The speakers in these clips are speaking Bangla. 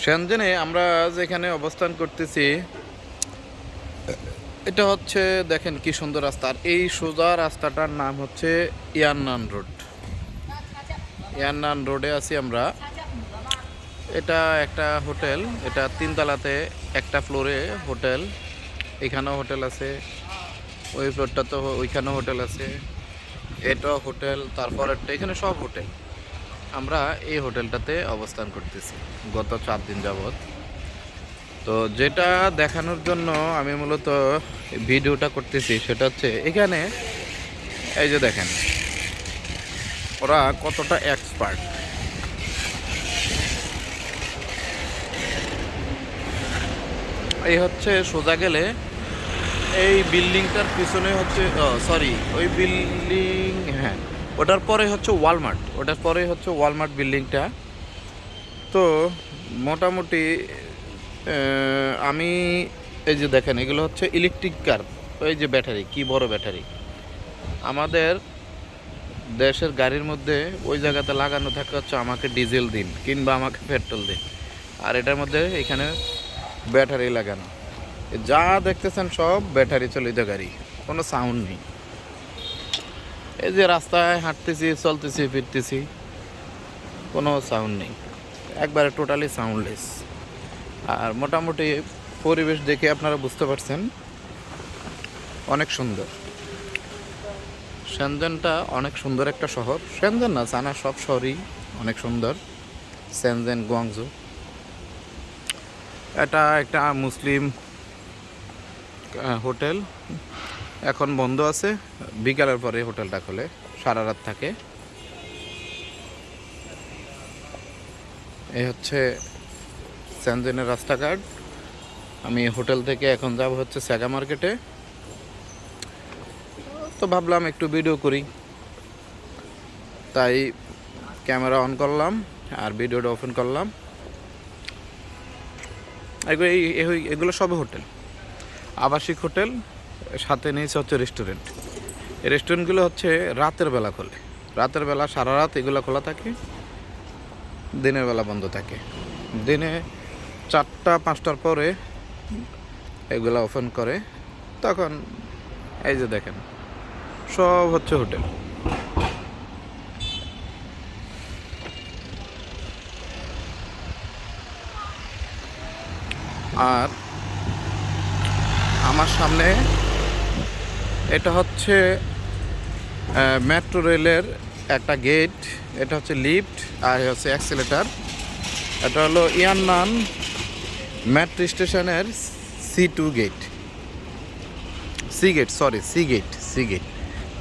শেনজেনে আমরা যেখানে অবস্থান করতেছি এটা হচ্ছে দেখেন কি সুন্দর রাস্তা। আর এই সোজা রাস্তাটার নাম হচ্ছে ইয়াননান রোড। ইয়াননান রোডে আছি আমরা। এটা একটা হোটেল, এটা তিনতলাতে একটা ফ্লোরে হোটেল। এখানেও হোটেল আছে, ওই ফ্লোরটা তো ওইখানেও হোটেল আছে, এটাও হোটেল, তারপরেরটা, এখানে সব হোটেল। আমরা এই হোটেলটাতে অবস্থান করতেছি গত 4 দিন যাবৎ। তো যেটা দেখানোর জন্য আমি মূলত ভিডিওটা করতেছি সেটা হচ্ছে এখানে এই যে দেখেন ওরা কতটা এক্সপার্ট। এই হচ্ছে সোজা গেলে এই বিল্ডিংটার পিছনে হচ্ছে সরি ওই বিল্ডিং, হ্যাঁ ওটার পরে হচ্ছে ওয়ালমার্ট, ওটার পরে হচ্ছে ওয়ালমার্ট বিল্ডিংটা। তো মোটামুটি আমি এই যে দেখেন এগুলো হচ্ছে ইলেকট্রিক কার, ওই যে ব্যাটারি, কি বড় ব্যাটারি। আমাদের দেশের গাড়ির মধ্যে ওই জায়গাতে লাগানো থাকে হচ্ছে আমাকে ডিজেল দিন কিংবা আমাকে পেট্রোল দিন, আর এটার মধ্যে এখানে ব্যাটারি লাগানো। যা দেখতেছেন সব ব্যাটারি চালিত গাড়ি, কোনো সাউন্ড নেই। এই যে রাস্তায় হাঁটতেছি, চলতেছি, ফিরতেছি, কোনো সাউন্ড নেই, একবারে টোটালি সাউন্ডলেস। আর মোটামুটি পরিবেশ দেখে আপনারা বুঝতে পারছেন অনেক সুন্দর। শেনজেনটা অনেক সুন্দর একটা শহর। শেনজেন না, চায়না সব শহরই অনেক সুন্দর। শেনজেন, গুয়াংজু, এটা একটা মুসলিম হোটেল, এখন বন্ধ আছে, বিকালের পরে হোটেলটা খোলে, সারা রাত থাকে। এই হচ্ছে শেনজেনের রাস্তাঘাট। আমি হোটেল থেকে এখন যাব হচ্ছে স্যাগা মার্কেটে। তো ভাবলাম একটু ভিডিও করি, তাই ক্যামেরা অন করলাম আর ভিডিওটা ওপেন করলাম। এগুলো সবই হোটেল, আবাসিক হোটেল, সাথে নিয়েছে হচ্ছে রেস্টুরেন্ট। এই রেস্টুরেন্টগুলো হচ্ছে রাতের বেলা খোলে, রাতের বেলা সারা রাত এগুলো খোলা থাকে, দিনের বেলা বন্ধ থাকে। দিনে 4টা-5টার পরে এগুলো ওপেন করে। তখন এই যে দেখেন সব হচ্ছে হোটেল। আর আমার সামনে এটা হচ্ছে মেট্রো রেলের একটা গেট, এটা হচ্ছে লিফট আর হচ্ছে অ্যাক্সিলেটার। এটা হলো ইয়াননান মেট্রো স্টেশনের C2 gate, C gate, sorry C gate, C gate,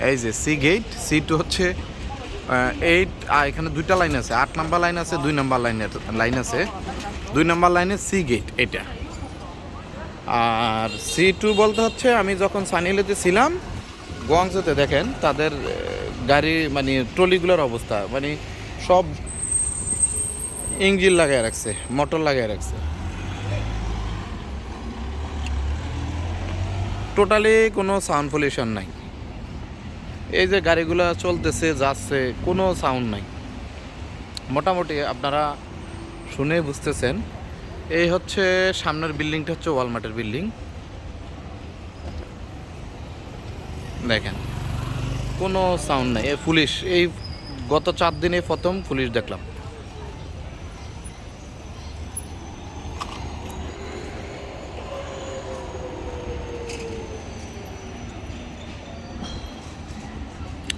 এই যে সি গেট। C2 হচ্ছে 8, এখানে 2টা লাইন আছে, 8 নাম্বার লাইন আছে, 2 নাম্বার লাইন আছে। 2 নাম্বার লাইনের সি গেট এটা। আর C2 বলতে হচ্ছে আমি যখন সানিলেতে ছিলাম গুয়াংজুতে, দেখেন তাদের গাড়ি মানে ট্রলিগুলোর অবস্থা, মানে সব ইঞ্জিন লাগায় রাখছে, মোটর লাগায় রাখছে, টোটালি কোনো সাউন্ড পলিউশন নাই। এই যে গাড়িগুলো চলতেছে যাচ্ছে, কোনো সাউন্ড নাই। মোটামুটি আপনারা শুনে বুঝতেছেন। এই হচ্ছে সামনের বিল্ডিংটা হচ্ছে ওয়ালমার্টের বিল্ডিং, দেখেন কোনো সাউন্ড নাই। পুলিশ, এই গত 4 দিনে প্রথম পুলিশ দেখলাম।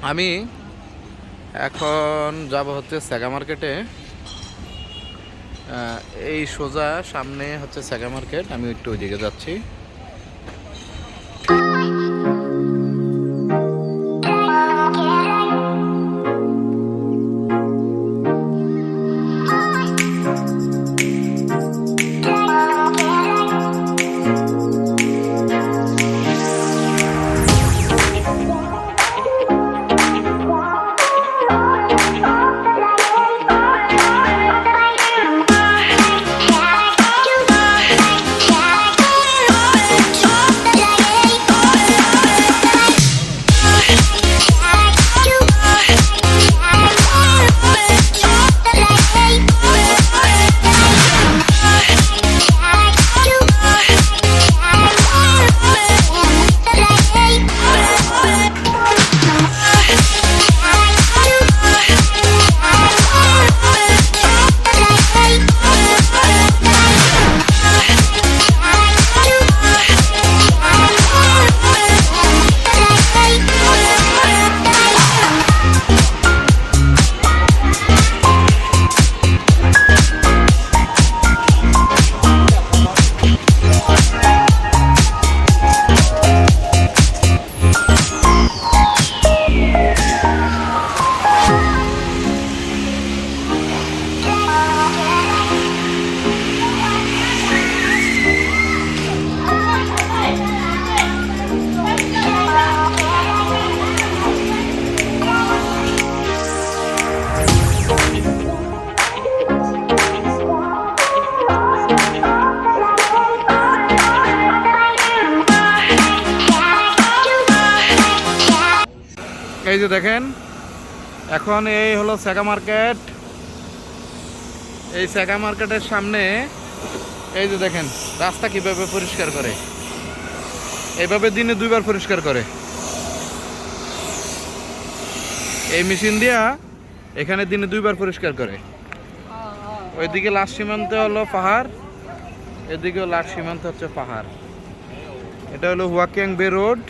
আমি এখন যাব হচ্ছে স্যাগা মার্কেটে। এই সোজা সামনে হচ্ছে স্যাগা মার্কেট, আমি একটু ওইদিকে যাচ্ছি। এই যে দেখেন, এখন এই হলো সেগা মার্কেট। এই সেগা মার্কেটের সামনে এই যে দেখেন রাস্তা কিভাবে পরিষ্কার করে, এইভাবে দিনে 2বার পরিষ্কার করে এই মেশিন দিয়া। এখানে দিনে 2বার পরিষ্কার করে। ওইদিকে লাস্ট সীমান্তে হলো পাহাড়, এদিকেও লাস্ট সীমান্ত হচ্ছে পাহাড়। এটা হলো হুয়াকিয়াং বে রোড।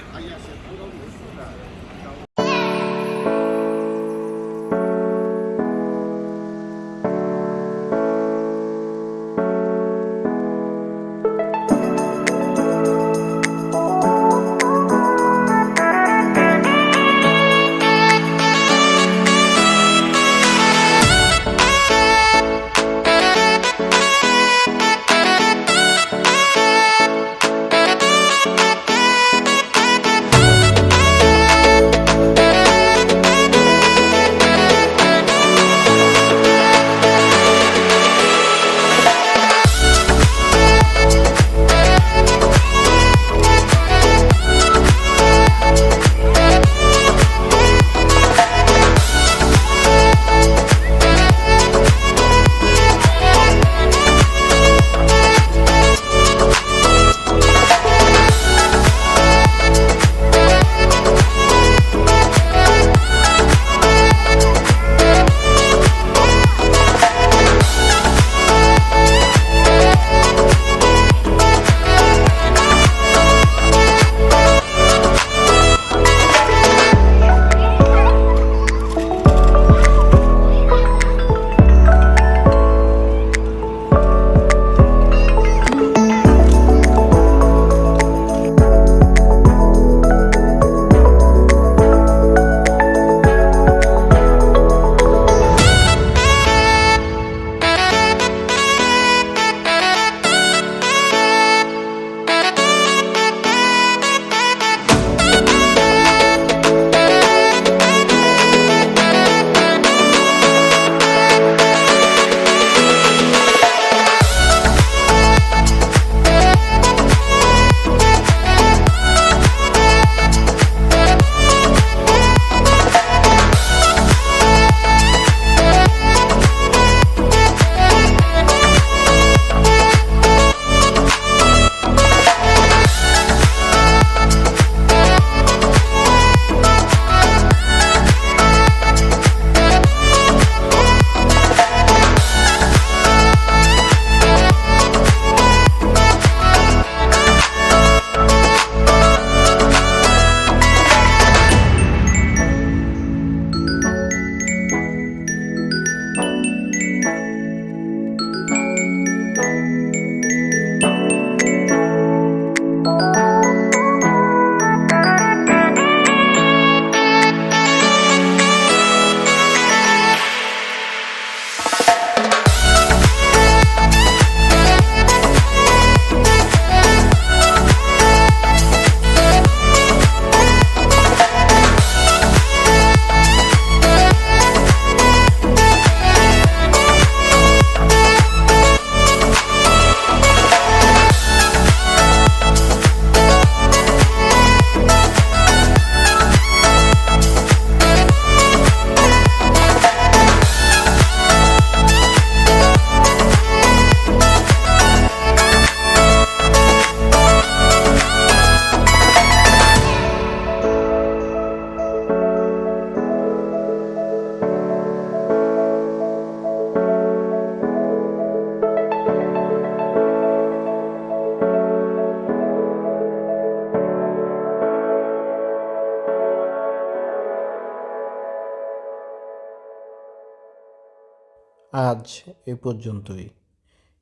আজ এ পর্যন্তই।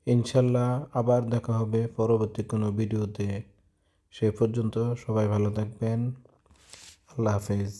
ইনশাল্লাহ আবার দেখা হবে পরবর্তী কোনো ভিডিওতে। সে পর্যন্ত সবাই ভালো থাকবেন। আল্লাহ হাফেজ।